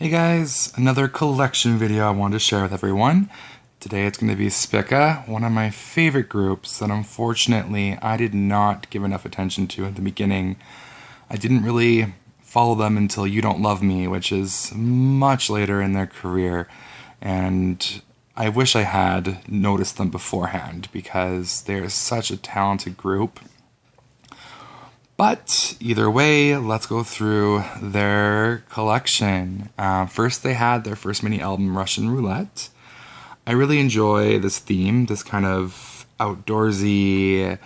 Hey guys, another collection video I wanted to share with everyone. Today it's going to be Spica, one of my favorite groups that unfortunately I did not give enough attention to at the beginning. I didn't really follow them until You Don't Love Me, which is much later in their career, and I wish I had noticed them beforehand because they're such a talented group. But either way, let's go through their collection. First, they had their first mini album, Russian Roulette. I really enjoy this theme, this kind of outdoorsy,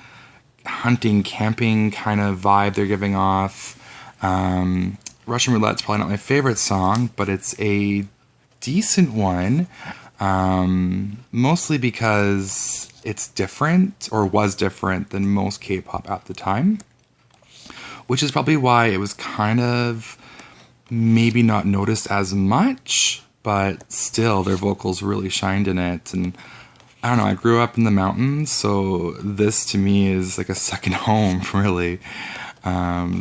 hunting, camping kind of vibe they're giving off. Russian Roulette's probably not my favorite song, but it's a decent one, mostly because it's different, or was different, than most K-pop at the time. Which is probably why it was kind of maybe not noticed as much, but still their vocals really shined in it. And I don't know, I grew up in the mountains, so this to me is like a second home, really.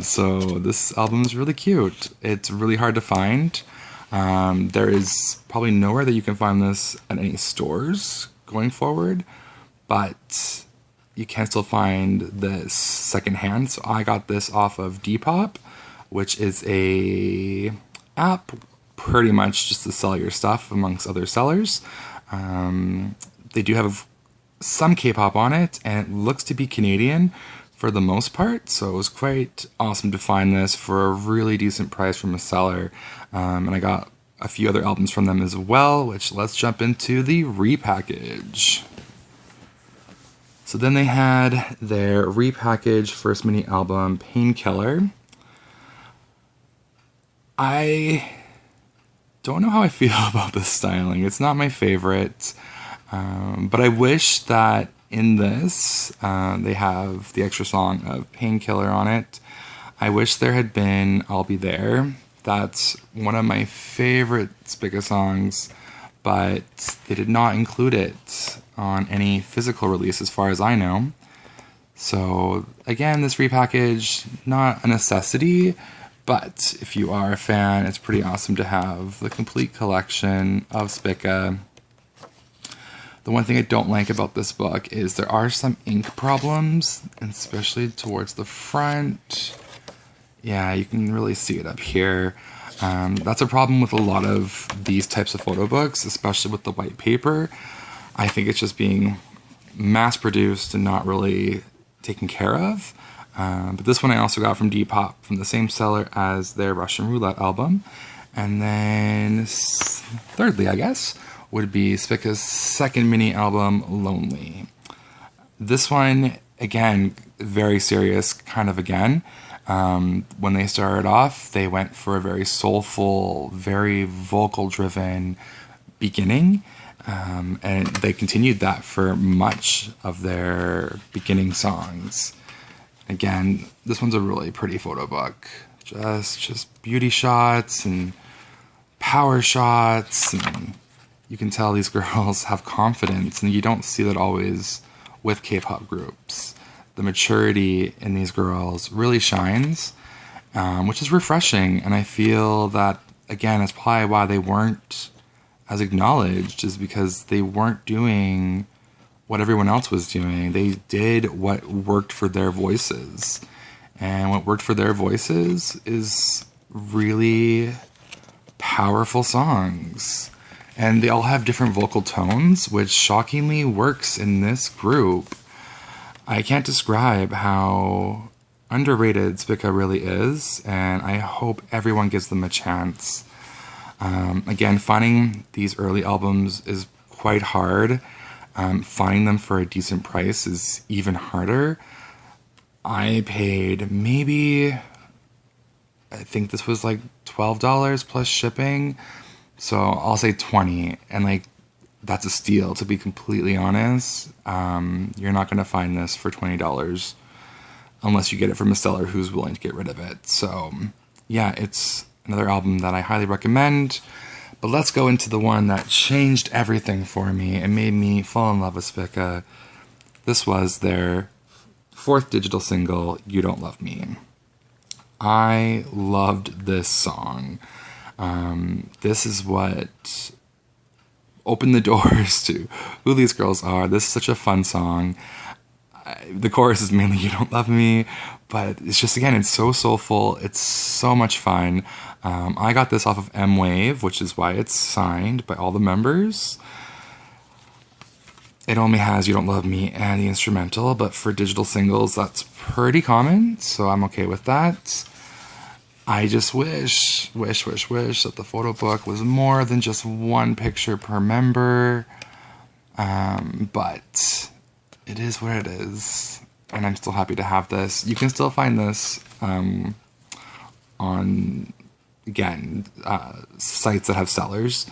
So this album is really cute. It's really hard to find. There is probably nowhere that you can find this at any stores going forward, but you can still find this secondhand. So I got this off of Depop, which is a app pretty much just to sell your stuff amongst other sellers. They do have some K-pop on it, and it looks to be Canadian for the most part. So it was quite awesome to find this for a really decent price from a seller. And I got a few other albums from them as well, which let's jump into the repackage. So then they had their repackaged first mini album, Painkiller. I don't know how I feel about this styling. It's not my favorite, but I wish that in this, they have the extra song of Painkiller on it. I wish there had been I'll Be There. That's one of my favorite Spica songs, but they did not include it on any physical release as far as I know. So again, this repackage, not a necessity, but if you are a fan, it's pretty awesome to have the complete collection of Spica. The one thing I don't like about this book is there are some ink problems, especially towards the front. Yeah, you can really see it up here. That's a problem with a lot of these types of photo books, especially with the white paper. I think it's just being mass-produced and not really taken care of. But this one I also got from Depop, from the same seller as their Russian Roulette album. And then thirdly, I guess, would be Spica's second mini album, Lonely. This one, again, very serious, kind of again. When they started off, they went for a very soulful, very vocal-driven beginning. And they continued that for much of their beginning songs. Again, this one's a really pretty photo book. Just beauty shots and power shots, and you can tell these girls have confidence, and you don't see that always with K-pop groups. The maturity in these girls really shines, which is refreshing, and I feel that, again, it's probably why they weren't as acknowledged, is because they weren't doing what everyone else was doing. They did what worked for their voices. And what worked for their voices is really powerful songs. And they all have different vocal tones, which shockingly works in this group. I can't describe how underrated Spica really is, and I hope everyone gives them a chance. Again, finding these early albums is quite hard. Finding them for a decent price is even harder. I paid maybe, I think this was like $12 plus shipping. So I'll say 20, and like that's a steal, to be completely honest. You're not going to find this for $20 unless you get it from a seller who's willing to get rid of it. So yeah, it's another album that I highly recommend. But let's go into the one that changed everything for me and made me fall in love with Spica. This was their fourth digital single, You Don't Love Me. I loved this song. This is what opened the doors to who these girls are. This is such a fun song. The chorus is mainly "You Don't Love Me," but it's just, again, it's so soulful. It's so much fun. I got this off of M-Wave, which is why it's signed by all the members. It only has "You Don't Love Me" and the instrumental, but for digital singles, that's pretty common, so I'm okay with that. I just wish that the photo book was more than just one picture per member, but it is what it is, and I'm still happy to have this. You can still find this on, again, sites that have sellers,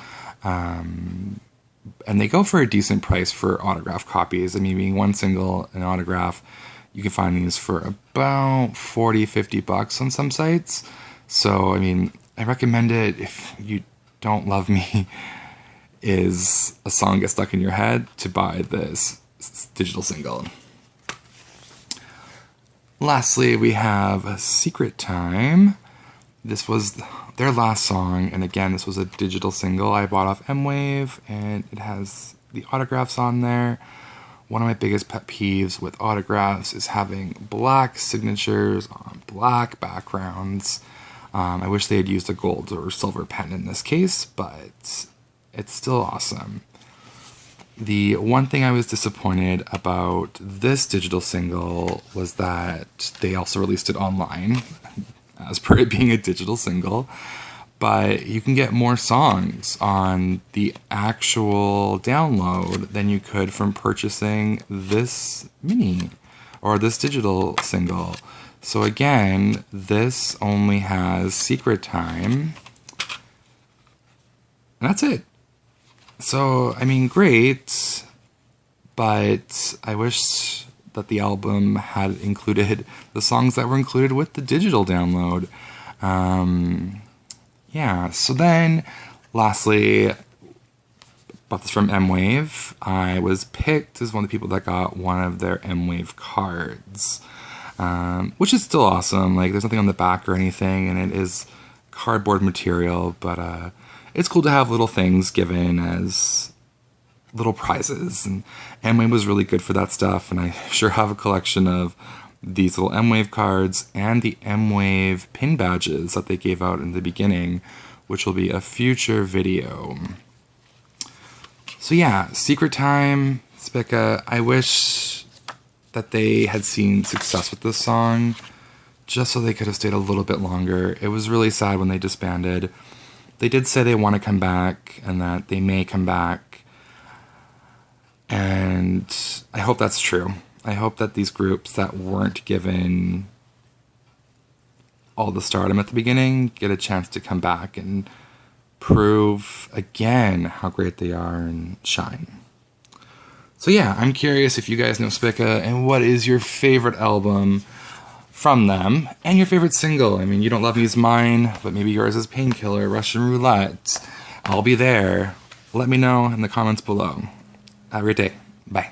and they go for a decent price for autograph copies. I mean, being one single and autograph, you can find these for about $40-50 on some sites. So, I mean, I recommend it if you don't love me is a song gets stuck in your head, to buy this digital single. Lastly, we have Secret Time. This was their last song, and again, this was a digital single I bought off M-Wave, and it has the autographs on there. One of my biggest pet peeves with autographs is having black signatures on black backgrounds. I wish they had used a gold or silver pen in this case, but it's still awesome. The one thing I was disappointed about this digital single was that they also released it online, as per it being a digital single, but you can get more songs on the actual download than you could from purchasing this mini or this digital single. So again, this only has Secret Time, and that's it. So, I mean, great, but I wish that the album had included the songs that were included with the digital download. Yeah, so then, lastly, bought this from M-Wave. I was picked as one of the people that got one of their M-Wave cards, which is still awesome. Like, there's nothing on the back or anything, and it is cardboard material, but it's cool to have little things given as little prizes, and M-Wave was really good for that stuff, and I sure have a collection of these little M-Wave cards and the M-Wave pin badges that they gave out in the beginning, which will be a future video. So yeah, Secret Time, Spica. I wish that they had seen success with this song, just so they could have stayed a little bit longer. It was really sad when they disbanded. They did say they want to come back and that they may come back, and I hope that's true. I hope that these groups that weren't given all the stardom at the beginning get a chance to come back and prove again how great they are and shine. So yeah, I'm curious if you guys know Spica and what is your favorite album from them and your favorite single. I mean, You Don't Love Me is mine, but maybe yours is Painkiller, Russian Roulette. I'll be there. Let me know in the comments below. Have a great day. Bye.